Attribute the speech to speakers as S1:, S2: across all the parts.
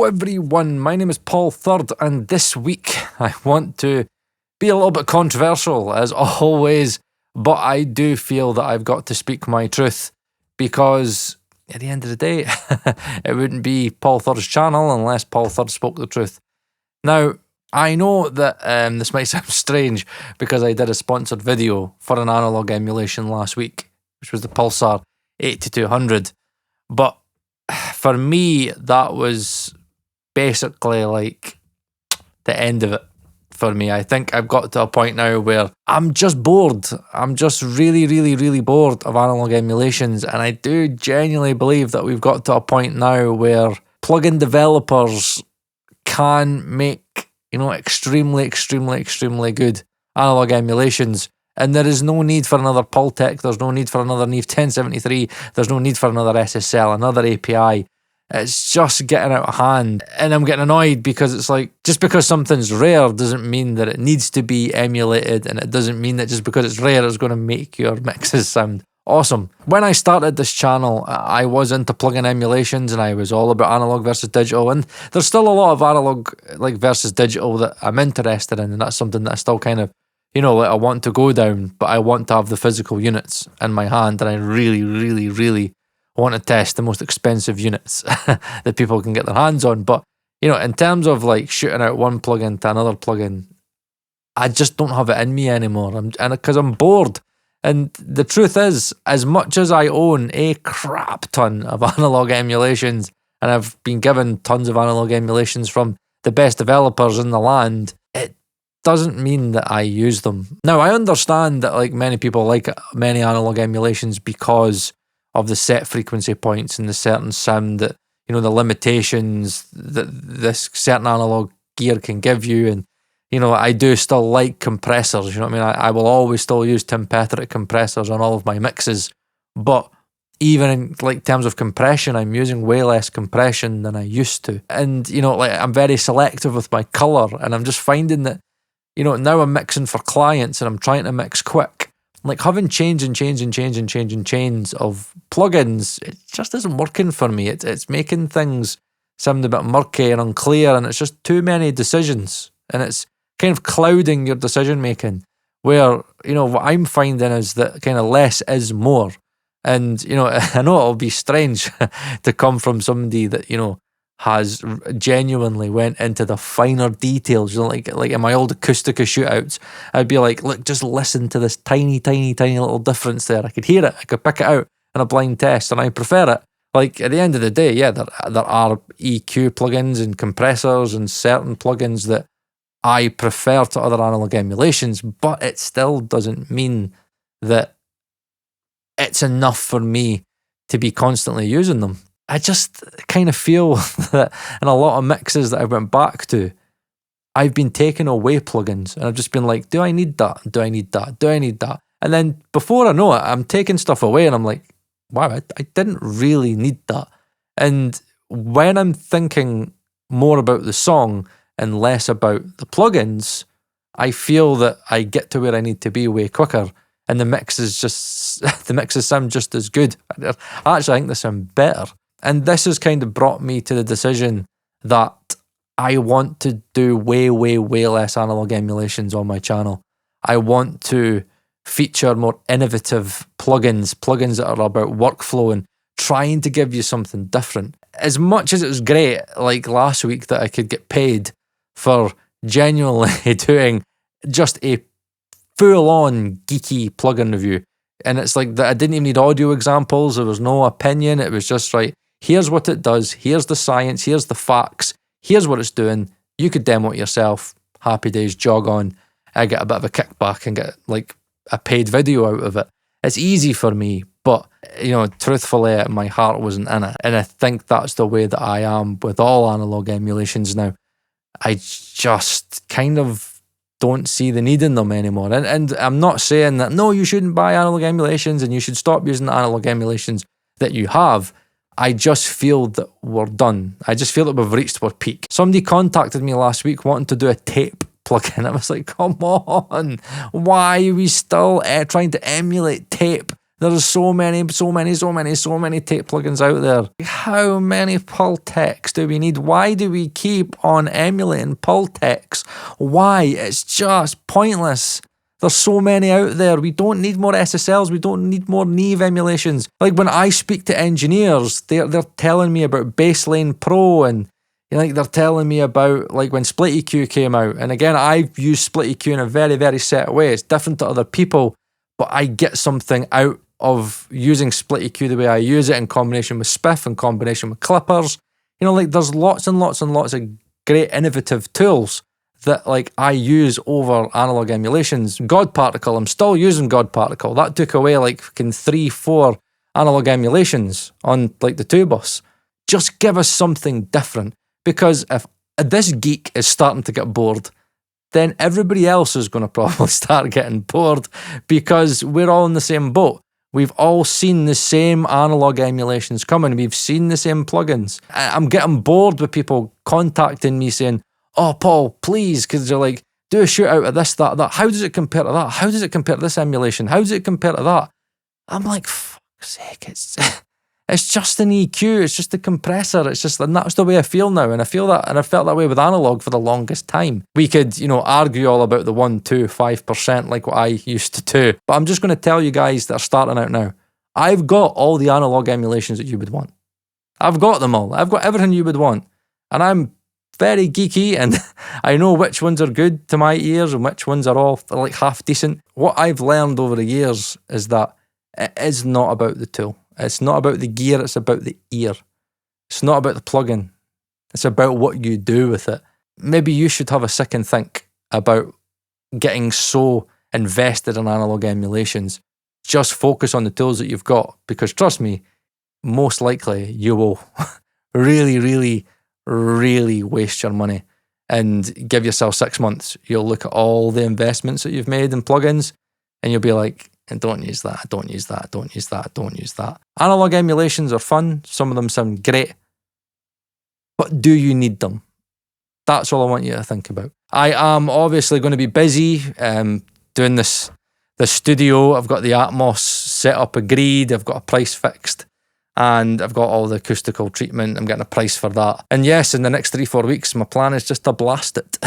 S1: Hello everyone, my name is Paul Third, and this week I want to be a little bit controversial as always, but I do feel that I've got to speak my truth because at the end of the day, it wouldn't be Paul Third's channel unless Paul Third spoke the truth. Now, I know that this might sound strange because I did a sponsored video for an analog emulation last week, which was the Pulsar 8200, but for me, that was basically like the end of it for me. I think I've got to a point now where I'm just bored. I'm just really bored of analog emulations, and I do genuinely believe that we've got to a point now where plugin developers can make, extremely good analog emulations. And there is no need for another Pultec, there's no need for another Neve 1073, there's no need for another SSL, another API. It's just getting out of hand. And I'm getting annoyed because it's like, just because something's rare doesn't mean that it needs to be emulated, and it doesn't mean that just because it's rare it's going to make your mixes sound awesome. When I started this channel, I was into plugin emulations and I was all about analog versus digital, and there's still a lot of analog versus digital that I'm interested in, and that's something that I still kind of I want to go down, but I want to have the physical units in my hand, and I really want to test the most expensive units that people can get their hands on. But, in terms of shooting out one plugin to another plugin, I just don't have it in me anymore. Because I'm bored. And the truth is, as much as I own a crap ton of analog emulations, and I've been given tons of analog emulations from the best developers in the land, it doesn't mean that I use them. Now, I understand that many people like many analog emulations because of the set frequency points and the certain sound that, the limitations that this certain analog gear can give you. And, I do still like compressors, I will always still use Tim Petherick compressors on all of my mixes. But even in terms of compression, I'm using way less compression than I used to. And, I'm very selective with my color, and I'm just finding that now I'm mixing for clients and I'm trying to mix quick. Having chains of plugins, it just isn't working for me. It's making things sound a bit murky and unclear, and it's just too many decisions. And it's kind of clouding your decision making, where, what I'm finding is that kind of less is more. And, I know it'll be strange to come from somebody that, has genuinely went into the finer details. Like in my old acustica shootouts, I'd be like, look, just listen to this tiny little difference there. I could hear it, I could pick it out in a blind test, and I prefer it. At the end of the day, yeah, there are EQ plugins and compressors and certain plugins that I prefer to other analog emulations, but it still doesn't mean that it's enough for me to be constantly using them. I just kind of feel that in a lot of mixes that I went back to, I've been taking away plugins, and I've just been like, do I need that? Do I need that? Do I need that? And then before I know it, I'm taking stuff away and I'm like, wow, I didn't really need that. And when I'm thinking more about the song and less about the plugins, I feel that I get to where I need to be way quicker. And the mixes sound just as good. I actually think they sound better. And this has kind of brought me to the decision that I want to do way less analog emulations on my channel. I want to feature more innovative plugins that are about workflow and trying to give you something different. As much as it was great, last week, that I could get paid for genuinely doing just a full-on geeky plugin review, and it's like that I didn't even need audio examples, there was no opinion, it was just here's what it does, here's the science, here's the facts, here's what it's doing, you could demo it yourself, happy days, jog on. I get a bit of a kickback and get a paid video out of it. It's easy for me, but truthfully, my heart wasn't in it, and I think that's the way that I am with all analog emulations now. I just kind of don't see the need in them anymore. And I'm not saying that, no, you shouldn't buy analog emulations and you should stop using the analog emulations that you have. I just feel that we're done. I just feel that we've reached our peak. Somebody contacted me last week wanting to do a tape plugin. I was like, come on, why are we still trying to emulate tape? There's so many tape plugins out there. How many pull techs do we need? Why do we keep on emulating pull techs? Why? It's just pointless. There's so many out there. We don't need more SSLs. We don't need more Neve emulations. Like when I speak to engineers, they're telling me about Baselane Pro, and they're telling me about like when Split EQ came out. And again, I've used Split EQ in a very, very set way. It's different to other people, but I get something out of using Split EQ the way I use it in combination with Spiff, in combination with clippers. There's lots and lots and lots of great innovative tools that like I use over analog emulations. God Particle, I'm still using God Particle. That took away like fucking 3-4 analog emulations on like the 2-bus. Just give us something different, because if this geek is starting to get bored, then everybody else is going to probably start getting bored, because we're all in the same boat. We've all seen the same analog emulations coming. We've seen the same plugins. I'm getting bored with people contacting me saying, "Oh, Paul, please," because they're like, "Do a shootout of this, that, that. How does it compare to that? How does it compare to this emulation? How does it compare to that?" I'm like, fuck's sake, it's just an EQ. It's just a compressor. It's just, and that's the way I feel now. And I feel that, and I felt that way with analog for the longest time. We could, argue all about the 1, 2, 5% like what I used to do. But I'm just going to tell you guys that are starting out now, I've got all the analog emulations that you would want. I've got them all. I've got everything you would want. And I'm very geeky, and I know which ones are good to my ears and which ones are all like half decent. What I've learned over the years is that it is not about the tool. It's not about the gear, it's about the ear. It's not about the plugin. It's about what you do with it. Maybe you should have a second think about getting so invested in analog emulations. Just focus on the tools that you've got, because trust me, most likely you will really, really, really waste your money, and give yourself 6 months. You'll look at all the investments that you've made in plugins, and you'll be like, "And don't use that, don't use that, don't use that, don't use that." Analog emulations are fun. Some of them sound great. But do you need them? That's all I want you to think about. I am obviously going to be busy doing this studio. I've got the Atmos setup agreed. I've got a price fixed. And I've got all the acoustical treatment. I'm getting a price for that. And yes, in the next 3-4 weeks, my plan is just to blast it.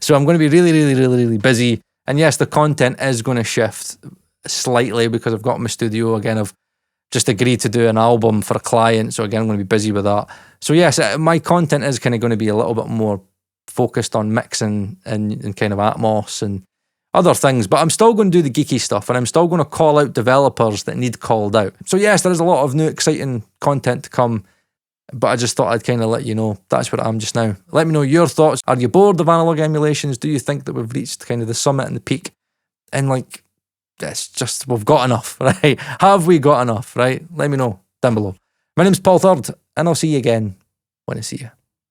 S1: So I'm going to be really, really, really, really busy. And yes, the content is going to shift slightly, because I've got my studio again. I've just agreed to do an album for a client. So again, I'm going to be busy with that. So yes, my content is kind of going to be a little bit more focused on mixing and kind of Atmos and other things, but I'm still going to do the geeky stuff, and I'm still going to call out developers that need called out. So yes, there is a lot of new exciting content to come, but I just thought I'd kind of let you know that's where I am just now. Let me know your thoughts. Are you bored of analog emulations? Do you think that we've reached kind of the summit and the peak? And like, it's just, we've got enough, right? Have we got enough, right? Let me know down below. My name's Paul Third, and I'll see you again when I see you.